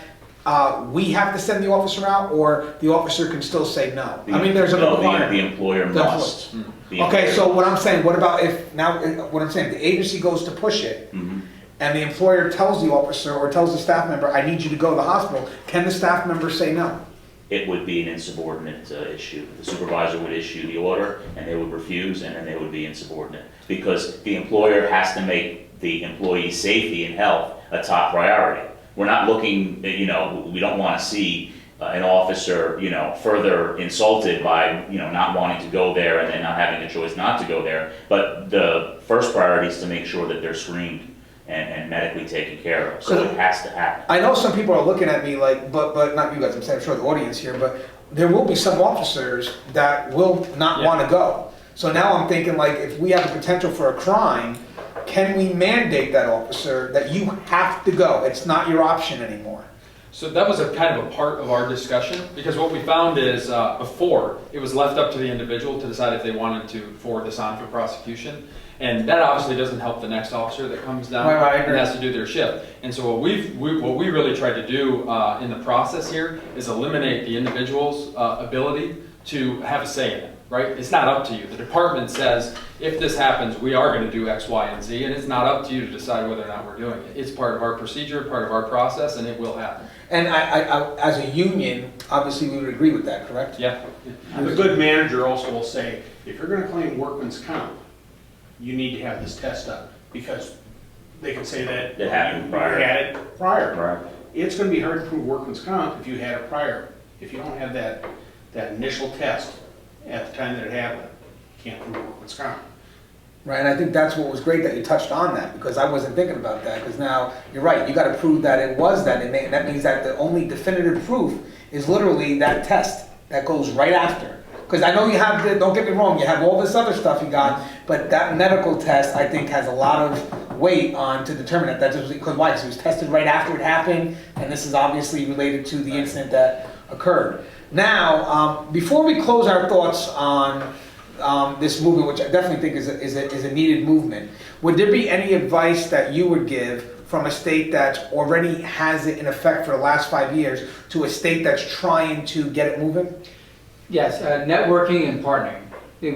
we have to send the officer out, or the officer can still say no? I mean, there's a requirement. The employer must. Okay, so what I'm saying, what about if, now, what I'm saying, the agency goes to push it, and the employer tells the officer or tells the staff member, I need you to go to the hospital, can the staff member say no? It would be an insubordinate issue. The supervisor would issue the order, and they would refuse, and then they would be insubordinate. Because the employer has to make the employee's safety and health a top priority. We're not looking, we don't want to see an officer, further insulted by, not wanting to go there and then not having a choice not to go there. But the first priority is to make sure that they're screened and medically taken care of. So it has to happen. I know some people are looking at me like, but not you guys, I'm sure the audience here, but there will be some officers that will not want to go. So now I'm thinking, like, if we have the potential for a crime, can we mandate that officer that you have to go? It's not your option anymore. So that was a kind of a part of our discussion, because what we found is before, it was left up to the individual to decide if they wanted to forward this on for prosecution. And that obviously doesn't help the next officer that comes down and has to do their shift. And so what we really tried to do in the process here is eliminate the individual's ability to have a say in it, right? It's not up to you. The department says, if this happens, we are going to do X, Y, and Z, and it's not up to you to decide whether or not we're doing it. It's part of our procedure, part of our process, and it will happen. And I as a union, obviously we would agree with that, correct? Yeah. The good manager also will say, if you're going to claim workman's comp, you need to have this test done, because they can say that it happened prior. You had it prior. Right. It's going to be hard to prove workman's comp if you had it prior. If you don't have that initial test at the time that it happened, you can't prove workman's comp. Right, and I think that's what was great that you touched on that, because I wasn't thinking about that, because now, you're right, you got to prove that it was that inmate, and that means that the only definitive proof is literally that test that goes right after. Because I know you have, don't get me wrong, you have all this other stuff you got, but that medical test, I think, has a lot of weight on to determine that. That's because why? Because it was tested right after it happened, and this is obviously related to the incident that occurred. Now, before we close our thoughts on this movement, which I definitely think is a needed movement, would there be any advice that you would give from a state that already has it in effect for the last 5 years to a state that's trying to get it moving? Yes, networking and partnering.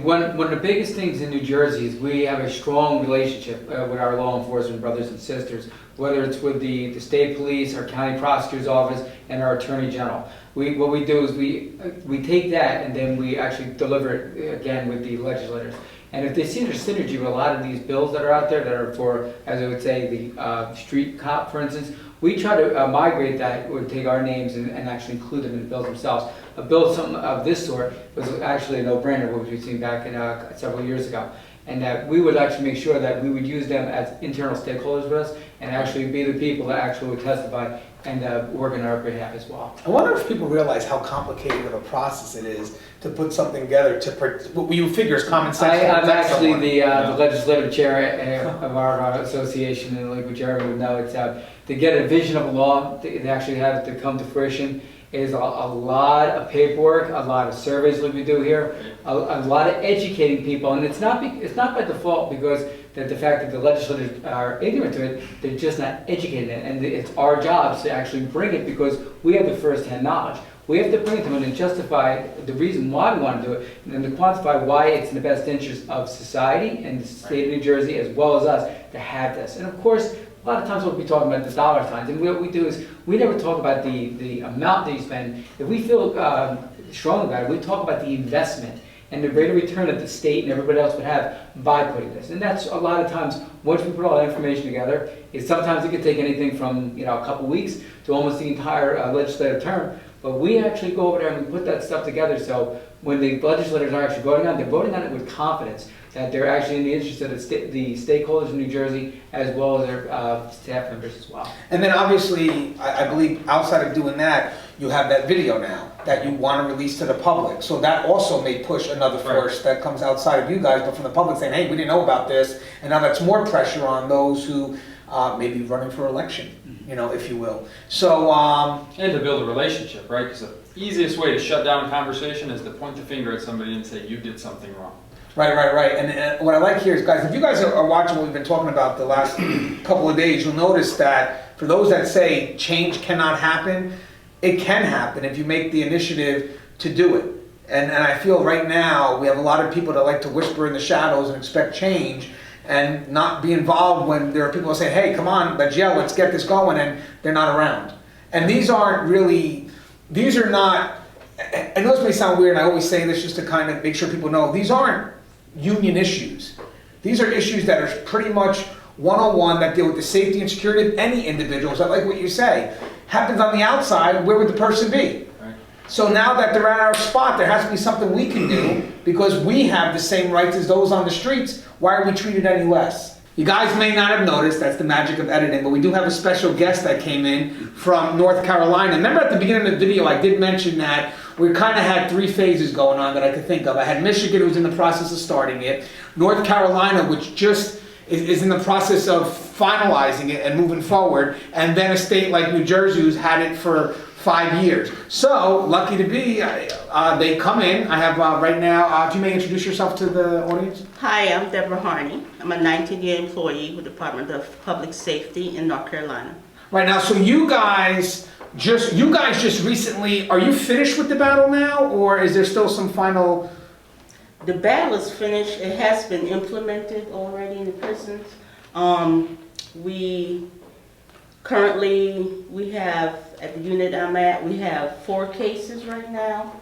One of the biggest things in New Jersey is we have a strong relationship with our law enforcement brothers and sisters, whether it's with the state police, our county prosecutor's office, and our attorney general. What we do is we take that and then we actually deliver it again with the legislators. And if they see there's synergy with a lot of these bills that are out there that are for, as I would say, the street cop, for instance, we try to migrate that, or take our names and actually include them in the bills themselves. A bill of this sort was actually a no-brainer, which we've seen back in several years ago. And that we would actually make sure that we would use them as internal stakeholders with us and actually be the people that actually would testify and work on our behalf as well. I wonder if people realize how complicated of a process it is to put something together to what you figure is common sense. I'm actually the legislative chair of our association, and like what Jeremy would know, it's to get a vision of a law, to actually have it to come to fruition, is a lot of paperwork, a lot of surveys that we do here, a lot of educating people, and it's not by default because the fact that the legislators are ignorant to it, they're just not educated in it, and it's our jobs to actually bring it because we have the first-hand knowledge. We have to bring it to them and justify the reason why we want to do it, and then to quantify why it's in the best interest of society and the state of New Jersey as well as us to have this. And of course, a lot of times we'll be talking about the dollar signs, and what we do is we never talk about the amount that you spend. If we feel strong about it, we talk about the investment and the rate of return that the state and everybody else would have by putting this. And that's a lot of times, once we put all that information together, sometimes it could take anything from a couple weeks to almost the entire legislative term. But we actually go over there and we put that stuff together, so when the legislators are actually voting on it, they're voting on it with confidence that they're actually in the interest of the stakeholders in New Jersey, as well as their staff members as well. And then obviously, I believe outside of doing that, you have that video now that you want to release to the public. So that also may push another force that comes outside of you guys, but from the public saying, hey, we didn't know about this. And now that's more pressure on those who may be running for election, if you will. So, and to build a relationship, right? Because the easiest way to shut down a conversation is to point the finger at somebody and say, you did something wrong. Right. And what I like here is, guys, if you guys are watching what we've been talking about the last couple of days, you'll notice that for those that say change cannot happen, it can happen if you make the initiative to do it. And I feel right now we have a lot of people that like to whisper in the shadows and expect change and not be involved when there are people that say, hey, come on, let's yell, let's get this going, and they're not around. And these are not, I know this may sound weird, and I always say this just to kind of make sure people know, these aren't union issues. These are issues that are pretty much one-on-one that deal with the safety and security of any individuals. I like what you say. Happens on the outside, where would the person be? Right. So now that they're at our spot, there has to be something we can do because we have the same rights as those on the streets. Why are we treated any less? You guys may not have noticed, that's the magic of editing, but we do have a special guest that came in from North Carolina. Remember at the beginning of the video, I did mention that we kind of had 3 phases going on that I could think of. I had Michigan, who's in the process of starting it, North Carolina, which just is in the process of finalizing it and moving forward, and then a state like New Jersey, who's had it for 5 years. So, lucky to be, they come in. I have right now, if you may introduce yourself to the audience. Hi, I'm Deborah Harney. I'm a 19-year employee with the Department of Public Safety in North Carolina. Right now, so you guys just recently, are you finished with the battle now, or is there still some final? The battle is finished. It has been implemented already in the prisons. We have, at the unit I'm at, we have 4 cases right now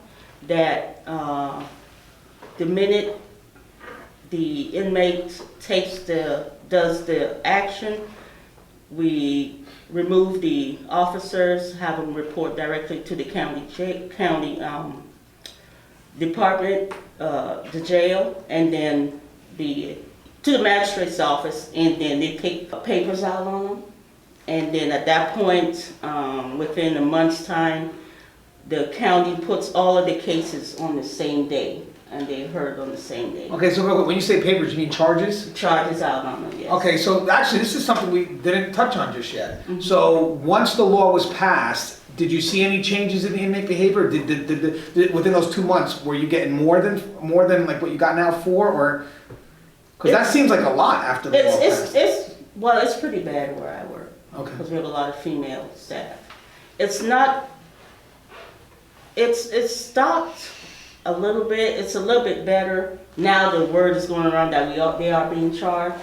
that the minute the inmate does the action, we remove the officers, have them report directly to the county department, the jail, and then to the magistrate's office, and then they take papers out on them. And then at that point, within a month's time, the county puts all of the cases on the same day, and they're heard on the same day. Okay, so when you say papers, you mean charges? Charges out on them, yes. Okay, so actually this is something we didn't touch on just yet. Mm-hmm. So once the law was passed, did you see any changes in the inmate behavior? Did within those 2 months, were you getting more than like what you got now 4, or? Because that seems like a lot after the law passed. It's pretty bad where I work. Okay. Because we have a lot of female staff. It's stopped a little bit. It's a little bit better. Now the word is going around that they are being charged.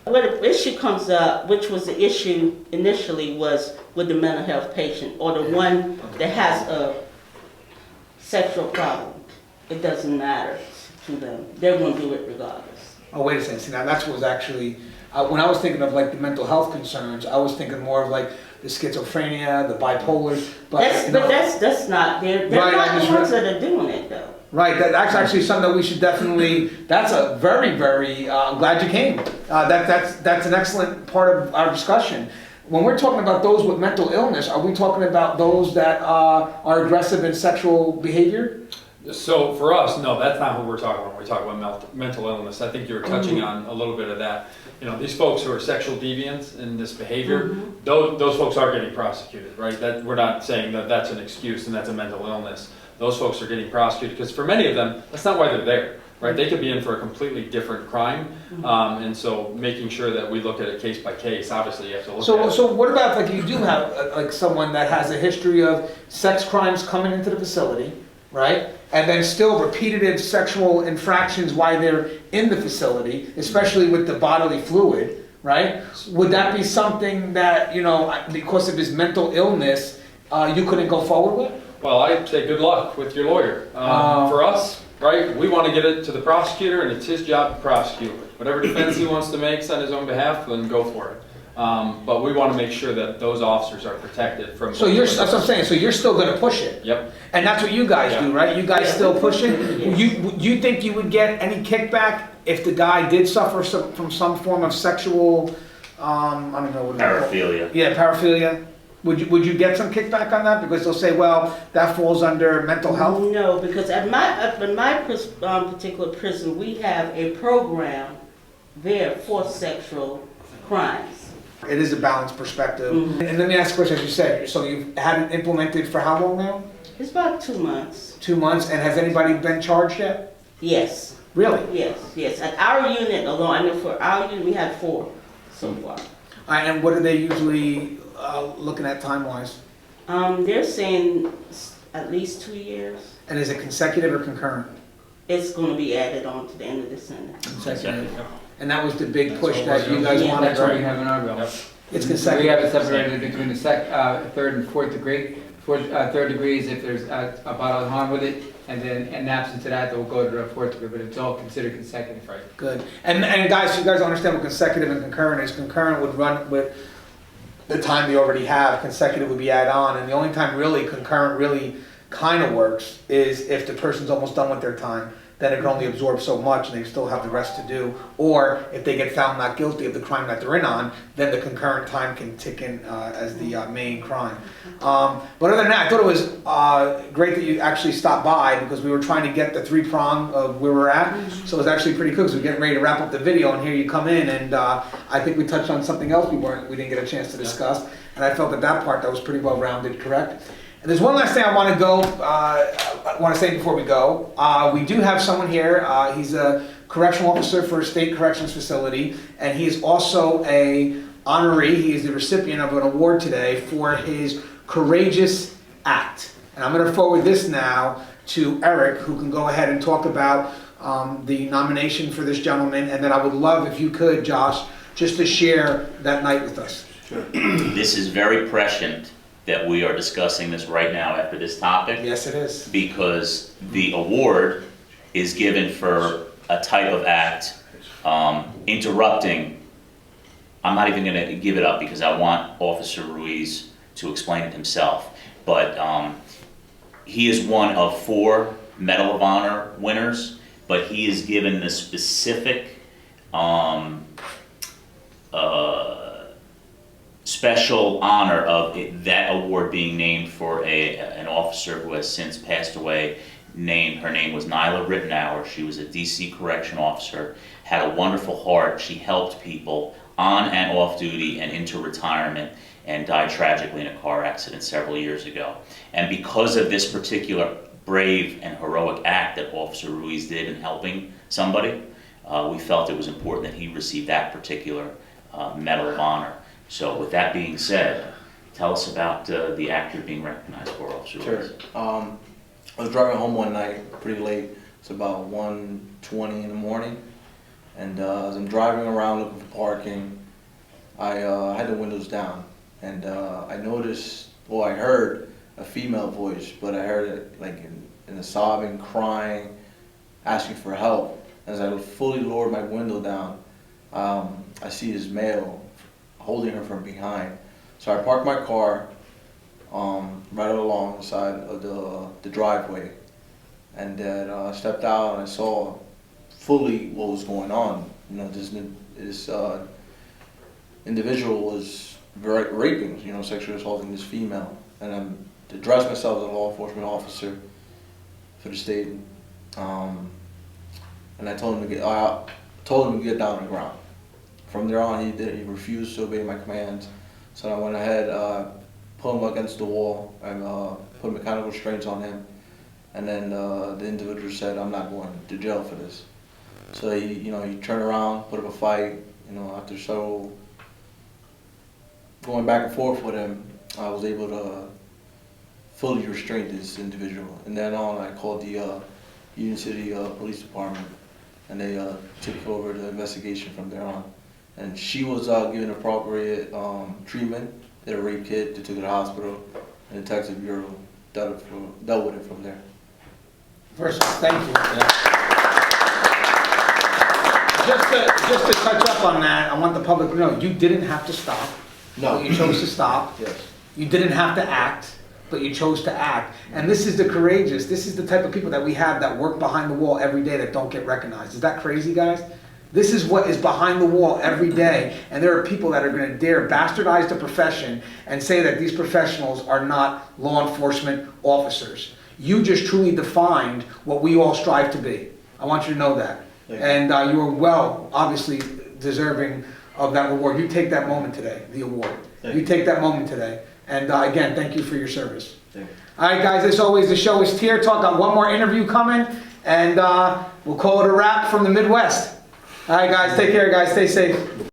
When the issue comes up, which was the issue initially, was with the mental health patient or the one that has a sexual problem. It doesn't matter to them. They're going to do it regardless. Oh, wait a second. See, now that's what was actually, when I was thinking of like the mental health concerns, I was thinking more of like the schizophrenia, the bipolar. But that's not, they're not the ones that are doing it though. Right, that's actually something that we should definitely, that's a very, very, I'm glad you came. That's an excellent part of our discussion. When we're talking about those with mental illness, are we talking about those that are aggressive in sexual behavior? So for us, no, that's not what we're talking about when we talk about mental illness. I think you were touching on a little bit of that. You know, these folks who are sexual deviants in this behavior, those folks are getting prosecuted, right? That we're not saying that that's an excuse and that's a mental illness. Those folks are getting prosecuted because for many of them, that's not why they're there, right? They could be in for a completely different crime, and so making sure that we look at it case by case. Obviously, you have to look at it. So what about like you do have like someone that has a history of sex crimes coming into the facility, right? And then still repetitive sexual infractions while they're in the facility, especially with the bodily fluid, right? Would that be something that, you know, because of his mental illness, you couldn't go forward with? Well, I'd say good luck with your lawyer. For us, right? We want to get it to the prosecutor, and it's his job to prosecute. Whatever defense he wants to make on his own behalf, then go for it. But we want to make sure that those officers are protected from. So that's what I'm saying. So you're still going to push it. Yep. And that's what you guys do, right? You guys still push it. You think you would get any kickback if the guy did suffer from some form of sexual, I don't know what paraphilia? Yeah, paraphilia. Would you get some kickback on that, because they'll say, well, that falls under mental health? No, because at my particular prison, we have a program there for sexual crimes. It is a balanced perspective. Mm-hmm. And let me ask a question, as you said, so you've had it implemented for how long now? It's about 2 months. 2 months, and has anybody been charged yet? Yes. Really? Yes. At our unit alone, I know for our unit, we had 4 so far. All right, and what are they usually looking at time-wise? They're saying at least 2 years. And is it consecutive or concurrent? It's going to be added on to the end of December. Consecutive. And that was the big push that you guys wanted. That's what we have in our bill. Yep. It's consecutive. We have it separated between the third and fourth degree. Third degree is if there's a bodily harm with it, and then in absence of that, they'll go to the fourth degree, but it's all considered consecutive. Right. Good. And guys, you guys understand what consecutive and concurrent is. Concurrent would run with the time you already have. Consecutive would be add on, and the only time really concurrent really kind of works is if the person's almost done with their time. Then it can only absorb so much and they still have the rest to do. Or if they get found not guilty of the crime that they're in on, then the concurrent time can tick in as the main crime. But other than that, I thought it was great that you actually stopped by, because we were trying to get the 3-prong of where we're at. So it was actually pretty cool, because we're getting ready to wrap up the video, and here you come in, and I think we touched on something else we didn't get a chance to discuss. And I felt that part that was pretty well rounded, correct? And there's one last thing I want to say before we go. We do have someone here. He's a correctional officer for a state corrections facility, and he is also a honoree. He is the recipient of an award today for his courageous act. And I'm going to forward this now to Eric, who can go ahead and talk about the nomination for this gentleman. And then I would love if you could, Josh, just to share that night with us. Sure. This is very prescient that we are discussing this right now after this topic. Yes, it is. Because the award is given for a type of act interrupting. I'm not even going to give it up because I want Officer Ruiz to explain it himself. But he is one of 4 Medal of Honor winners, but he is given the specific special honor of that award being named for an officer who has since passed away. Her name was Nyla Rittenauer. She was a DC correction officer, had a wonderful heart. She helped people on and off duty and into retirement, and died tragically in a car accident several years ago. And because of this particular brave and heroic act that Officer Ruiz did in helping somebody, we felt it was important that he received that particular Medal of Honor. So with that being said, tell us about the act you're being recognized for, Officer Ruiz. Sure. I was driving home one night pretty late. It's about 1:20 in the morning. And as I'm driving around looking for parking, I had the windows down. And I noticed, I heard a female voice, but I heard it like in a sobbing, crying, asking for help. As I fully lowered my window down, I see this male holding her from behind. So I parked my car right along the side of the driveway, and then I stepped out and I saw fully what was going on. You know, this individual was raping, sexually assaulting this female, and I'm to dress myself as a law enforcement officer for the state, and I told him to get down on the ground. From there on, he refused to obey my commands. So I went ahead, put him against the wall, and put mechanical restraints on him. And then the individual said, "I'm not going to jail for this." So he turned around, put up a fight. After several going back and forth with him, I was able to fully restrain this individual. And then on, I called the Union City Police Department, and they took over the investigation from there on. And she was given appropriate treatment, did a rape kit, they took her to the hospital, and the Detective Bureau dealt with it from there. First of all, thank you. Just to touch up on that, I want the public to know, you didn't have to stop. No. But you chose to stop. Yes. You didn't have to act, but you chose to act. And this is the courageous, this is the type of people that we have that work behind the wall every day that don't get recognized. Is that crazy, guys? This is what is behind the wall every day. And there are people that are going to dare bastardize the profession and say that these professionals are not law enforcement officers. You just truly defined what we all strive to be. I want you to know that. And you are well, obviously, deserving of that reward. You take that moment today, the award. You take that moment today. And again, thank you for your service. All right, guys, as always, the show is Tier Talk. Got one more interview coming, and we'll call it a wrap from the Midwest. All right, guys, take care, guys. Stay safe.